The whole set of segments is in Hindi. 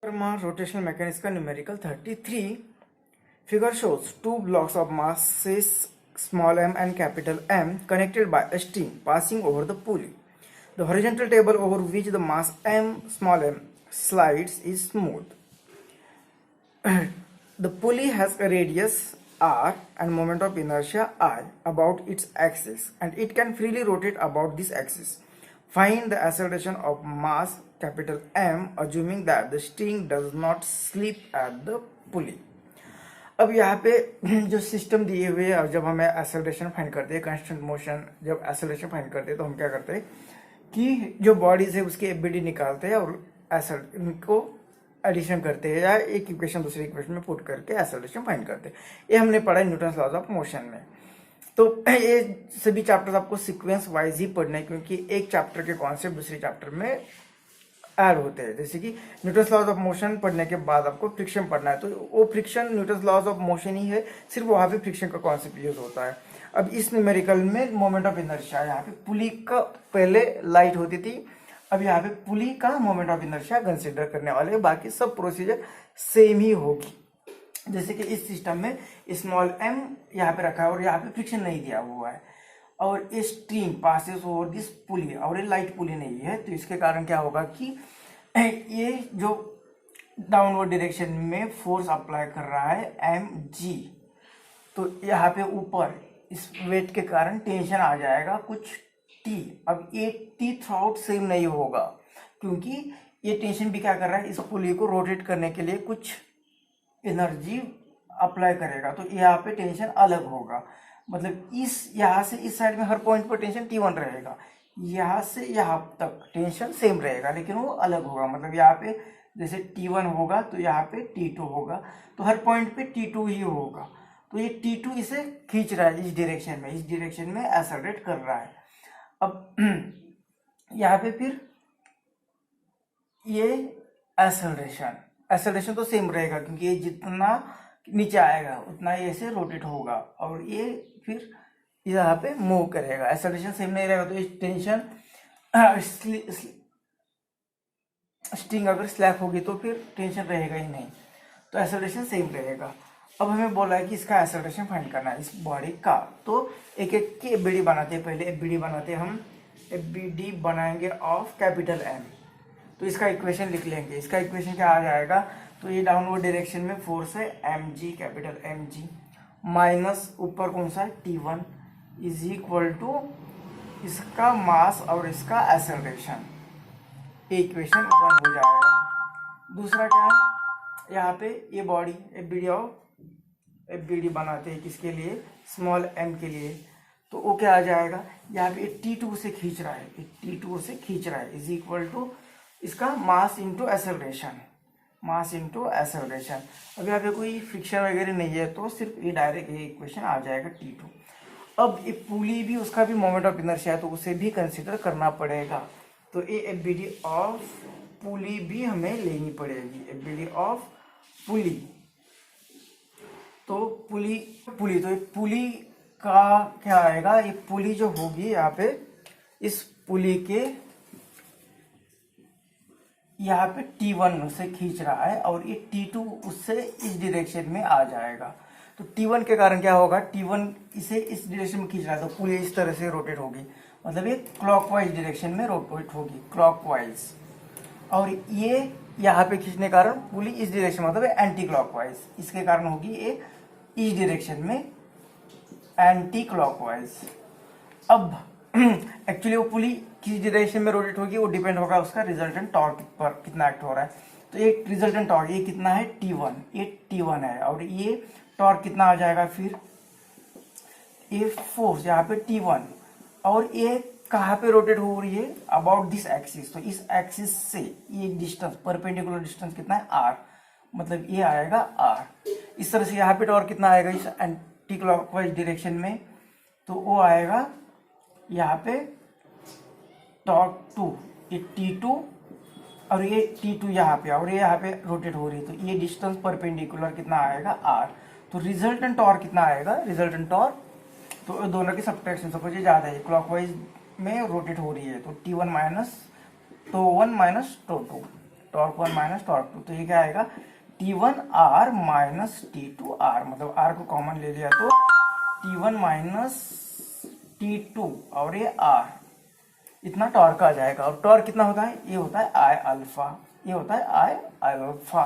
Rotational mechanics का numerical 33 figure shows two blocks of masses small m and capital M connected by a string passing over the pulley. The horizontal table over which the mass m small m slides is smooth. The pulley has a radius r and moment of inertia I about its axis, and it can freely rotate about this axis. Find the acceleration of mass capital M assuming that the string does not slip at the pulley. अब यहाँ पे जो सिस्टम दिए हुए हैं, जब हमें एक्सेलरेशन फाइंड करते हैं, कांस्टेंट मोशन जब एक्सेलरेशन फाइंड करते हैं तो हम क्या करते हैं कि जो बॉडीज है उसकी एबिलिटी निकालते हैं और इनको एडिशन करते हैं या एक इक्वेशन दूसरी इक्वेशन में पुट करके एक्सेलरेशन फाइंड करते हैं. ये हमने पढ़ा है न्यूटन्स लॉज ऑफ मोशन में. तो ये सभी चैप्टर्स आपको सीक्वेंस वाइज ही पढ़ने हैं क्योंकि एक चैप्टर के कॉन्सेप्ट दूसरे चैप्टर में ऐड होते हैं. जैसे कि न्यूटन्स लॉज ऑफ मोशन पढ़ने के बाद आपको फ्रिक्शन पढ़ना है, तो वो friction Newton's laws of motion ही है, सिर्फ वहाँ पे फ्रिक्शन का कॉन्सेप्ट यूज होता है. अब इस न्यूमेरिकल में मोमेंट ऑफ इनर्शिया, यहाँ पे पुली का पहले लाइट होती थी, अब यहाँ पे पुली का मोमेंट ऑफ इनर्शिया कंसिडर करने वाले हैं. बाकी सब प्रोसीजर सेम ही होगी. जैसे कि इस सिस्टम में स्मॉल m यहाँ पे रखा है और यहाँ पे फ्रिक्शन नहीं दिया हुआ है और ये स्ट्रीम पासेस ओवर दिस पुली और ये लाइट पुली नहीं है, तो इसके कारण क्या होगा कि ये जो डाउनवर्ड डायरेक्शन में फोर्स अप्लाई कर रहा है mg, तो यहाँ पे ऊपर इस वेट के कारण टेंशन आ जाएगा कुछ t. अब ये t थ्रू सेम नहीं होगा क्योंकि ये टेंशन भी क्या कर रहा है, इस पुली को रोटेट करने के लिए कुछ एनर्जी अप्लाई करेगा, तो यहाँ पे टेंशन अलग होगा. मतलब इस यहाँ से इस साइड में हर पॉइंट पर टेंशन T1 रहेगा, यहाँ से यहाँ तक टेंशन सेम रहेगा लेकिन वो अलग होगा. मतलब यहाँ पे जैसे T1 होगा तो यहाँ पे T2 होगा, तो हर पॉइंट पे T2 ही होगा. तो ये T2 इसे खींच रहा है इस डायरेक्शन में एक्सेलरेट कर रहा है. अब यहाँ पे फिर ये एक्सेलरेशन तो सेम रहेगा क्योंकि ये जितना नीचे आएगा उतना ये ऐसे रोटेट होगा और ये फिर यहाँ पे मूव करेगा. एक्सेलरेशन सेम नहीं रहेगा तो ये टेंशन स्ट्रिंग अगर स्लैप होगी तो फिर टेंशन रहेगा ही नहीं, तो एक्सेलरेशन सेम रहेगा. अब हमें बोला है कि इसका एक्सेलरेशन फाइंड करना है इस बॉडी का, तो एक एक की एबीडी बनाते हैं. पहले एबीडी बनाते हैं हम, एबीडी बनाएंगे ऑफ कैपिटल M. तो इसका इक्वेशन लिख लेंगे. इसका इक्वेशन क्या आ जाएगा, तो ये डाउनवर्ड डायरेक्शन में फोर्स है mg, कैपिटल mg, माइनस ऊपर कौन सा है T1 इज इक्वल टू इसका मास और इसका एक्सेलरेशन. इक्वेशन 1 हो जाएगा. दूसरा क्या है, यहाँ पे ये बॉडी एबीडी बनाते हैं किसके लिए, स्मॉल m के लिए. तो वो क्या आ जाएगा, यहाँ पे T2 से खींच रहा है, इज इक्वल टू इसका मास इंटू एक्सेलरेशन. अब यहाँ पे कोई फ्रिक्शन वगैरह नहीं है तो सिर्फ ये डायरेक्ट ये इक्वेशन आ जाएगा T2. अब ये पुली भी, उसका भी मोमेंट ऑफ इनर्शिया है तो उसे भी कंसिडर करना पड़ेगा. तो ये एबीडी ऑफ पुली भी हमें लेनी पड़ेगी. एबीडी ऑफ पुली, तो पुली का क्या आएगा, ये पुली जो होगी यहाँ पे इस पुली के यहाँ पे T1 से खींच रहा है और ये T2 उससे इस डायरेक्शन में आ जाएगा. तो T1 के कारण क्या होगा, T1 इसे इस डायरेक्शन में खींच रहा है तो पुली इस तरह से रोटेट होगी, मतलब ये क्लॉकवाइज डायरेक्शन में रोटेट होगी, क्लॉकवाइज. और ये यहाँ पे खींचने के कारण पुली इस डायरेक्शन मतलब एंटी क्लॉकवाइज, इसके कारण होगी ये इस डायरेक्शन में एंटी क्लॉकवाइज. अब एक्चुअली वो पुली किस डायरेक्शन में रोटेट होगी वो डिपेंड होगा उसका रिजल्टेंट टॉर्क पर कितना एक्ट हो रहा है. तो ये रिजल्टेंट टॉर्क ये कितना है T1, ये T1 है और ये टॉर्क कितना आ जाएगा, फिर ये फोर्स यहाँ पे T1 और ये कहाँ पे रोटेट हो रही है, अबाउट दिस एक्सिस. तो इस एक्सिस से ये डिस्टेंस, परपेंडिकुलर डिस्टेंस कितना है R, मतलब ये आएगा R. इस तरह से यहाँ पे टॉर्क कितना आएगा इस एंटी क्लॉकवाइज डायरेक्शन में, तो वो आएगा यहाँ पे टॉर्क 2, ये T2 और ये T2 यहाँ पे और ये यहाँ पे रोटेट हो रही है, तो ये डिस्टेंस परपेंडिकुलर कितना आएगा R. तो रिजल्टेंट टॉर्क कितना आएगा, तो दोनों की सब्ट्रैक्शन, सपोज ये ज़्यादा है क्लॉकवाइज में रोटेट हो रही है तो T1 minus tau 1 minus tau 2, torque 1 minus torque 2, तो ये क्या आएगा T1R माइनस T2R, मतलब R को कॉमन ले लिया तो T1 माइनस T2 और ये R, इतना टॉर्क आ जाएगा। और टॉर्क कितना होता है, ये होता है I अल्फा, ये होता है I अल्फा।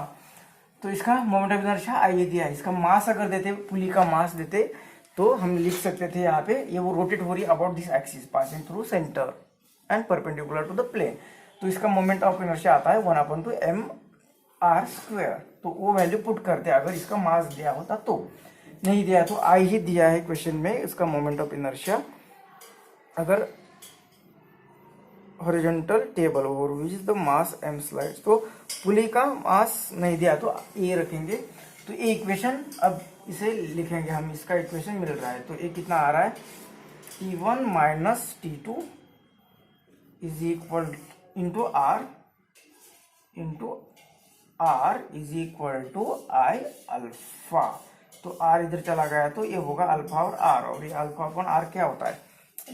तो इसका मोमेंट ऑफ इनर्शिया आई ये दिया है। इसका मास अगर देते, पुली का मास देते, तो हम लिख सकते थे यहाँ पे ये वो रोटेट हो रही है about this axis passing through centre and perpendicular to the plane. तो इसका मोमेंट ऑफ इनर्शिया आता है 1/2mr²। तो वो वैल्यू पुट करते हैं अगर इसका मास दिया होता तो, नहीं दिया तो आई ही दिया है क्वेश्चन में इसका मोमेंट ऑफ इनर्शिया। अगर horizontal table over which is the mass m slides, तो पुली का मास नहीं दिया तो ये रखेंगे। तो ये इक्वेशन अब इसे लिखेंगे हम, इसका इक्वेशन मिल रहा है। तो ये कितना आ रहा है, T1 minus T2 is equal into R is equal to I alpha. तो R इधर चला गया तो ये होगा अल्फा और R, और ये अल्फा अपॉन R क्या होता है,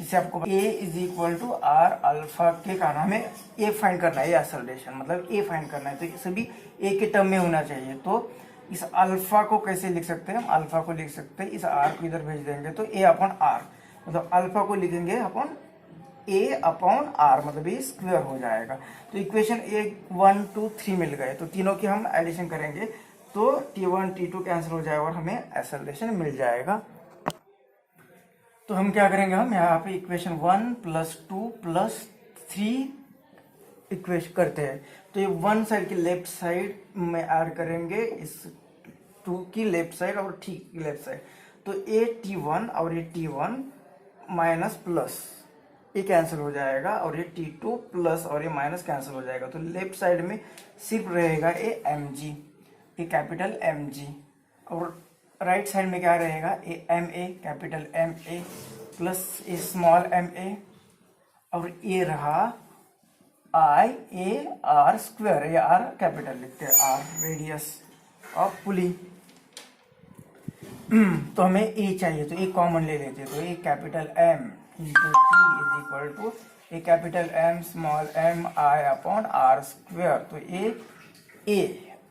इसे आपको A is equal to R alpha के कारण हमें A फाइंड करना है, एक्सेलरेशन मतलब A फाइंड करना है, तो ये सभी A के टर्म में होना चाहिए। तो इस अल्फा को कैसे लिख सकते हैं हम, अल्फा को लिख सकते हैं, इस R को इधर भेज देंगे तो A अपॉन R, मतलब अल्फा को लिखेंगे अपॉन A अपॉन R, मतलब ये स्क्वायर हो जाएगा। तो इक्वेशन 1 2 3 मिल गए, तो तीनों की हम एडिशन करेंगे तो T1 T2 कैंसिल हो जाएगा और हमें एक्सेलरेशन मिल जाएगा। तो हम क्या करेंगे, हम यहाँ पे इक्वेशन 1 + 2 + 3 इक्वेशन करते हैं। तो ये 1 साइड की लेफ्ट साइड में ऐड करेंगे इस 2 की लेफ्ट साइड और T की लेफ्ट साइड, तो ये T1 और ये T1 माइनस प्लस ये कैंसिल हो जाएगा, और ये T2 प्लस और ये माइनस कैंसिल हो जाएगा। तो लेफ्ट साइड में सिर्फ रहेगा ये mg, ये कैपिटल mg, और राइट साइड में क्या रहेगा, ये ma कैपिटल ma प्लस ये स्मॉल ma, और ये रहा I a r स्क्वायर, ये r कैपिटल लिखते हैं, r रेडियस ऑफ पुली। तो हमें a चाहिए तो a कॉमन ले लेते हैं, तो ये capital M into T is equal to a capital M small m I upon r square. तो a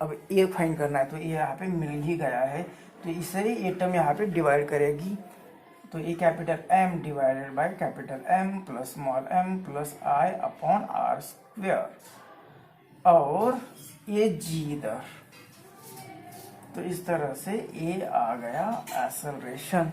अब a फाइंड करना है, तो ये यहाँ पे मिल ही गया है, तो इसे ये टर्म यहाँ पे डिवाइड करेगी, तो ये capital M divided by capital M plus small m plus I upon r square, और ये g इधर। तो इस तरह से ये आ गया एक्सेलरेशन।